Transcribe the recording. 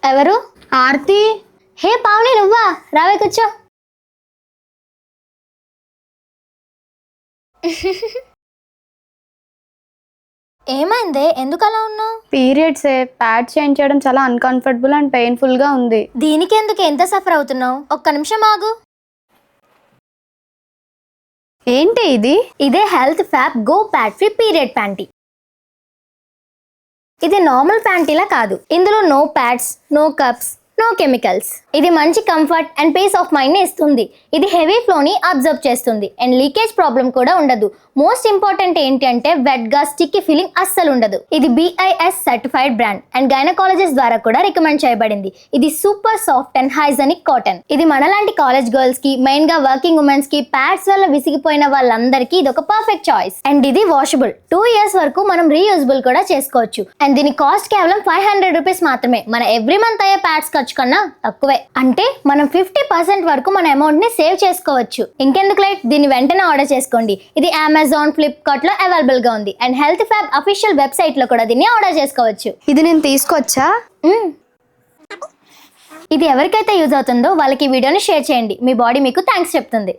ఎవరు? ఆర్తి. హే పావని, నువ్వా? రావే కూర్చో. ఏమైందే, ఎందుకు అలా ఉన్నావు? పీరియడ్స్ ప్యాడ్ చేంజ్ చేయడం చాలా అన్కంఫర్టబుల్ అండ్ పెయిన్ఫుల్ గా ఉంది. దీనికి ఎందుకు ఎంత సఫర్ అవుతున్నావు? ఒక్క నిమిషం ఆగు. ఏంటి ఇది? ఇదే health fab go pad free period panty. ఇది నార్మల్ ప్యాంటీలా కాదు. ఇందులో no pads, no cups, no chemicals. ఇది మంచి comfort and peace of mind ని ఇస్తుంది. ఇది హెవీ ఫ్లో ని అబ్జర్వ్ చేస్తుంది అండ్ లీకేజ్ ప్రాబ్లం కూడా ఉండదు. మోస్ట్ ఇంపార్టెంట్ ఏంటి అంటే వెట్ గా స్టిక్కీ ఫీలింగ్ అస్సలు ఉండదు. ఇది BIS certified brand and gynaecologist ద్వారా కూడా రికమెండ్ చేయబడింది. ఇది super soft and hygienic cotton. ఇది మనలాంటి కాలేజ్ గర్ల్స్ కి, మెయిన్ గా వర్కింగ్ ఉమెన్స్ కి, ప్యాడ్స్ వల్ల విసిగిపోయిన వాళ్ళందరికీ ఇది ఒక పర్ఫెక్ట్ చాయిస్. అండ్ ఇది వాషబుల్. 2 years వరకు మనం రీయూజబుల్ కూడా చేసుకోవచ్చు. అండ్ దీని కాస్ట్ కేవలం 500 రూపీస్ మాత్రమే. మన ఎవ్రీ మంత్ అయ్యే ప్యాడ్స్ ఖర్చు కన్నా తక్కువే. అంటే మనం 50% వరకు మన అమౌంట్ ని సేవ్ చేసుకోవచ్చు. ఇంకెందుకు లేట్, దీన్ని వెంటనే ఆర్డర్ చేసుకోండి. ఇది అమెజాన్, ఫ్లిప్కార్ట్ లో అవైలబుల్ గా ఉంది and health fab official website లో కూడా దీన్ని ఆర్డర్ చేసుకోవచ్చు. ఇది నేను తీసుకొచ్చా. ఇది ఎవరికైతే యూజ్ అవుతుందో వాళ్ళకి ఈ వీడియోని షేర్ చేయండి. మీ బాడీ మీకు థ్యాంక్స్ చెప్తుంది.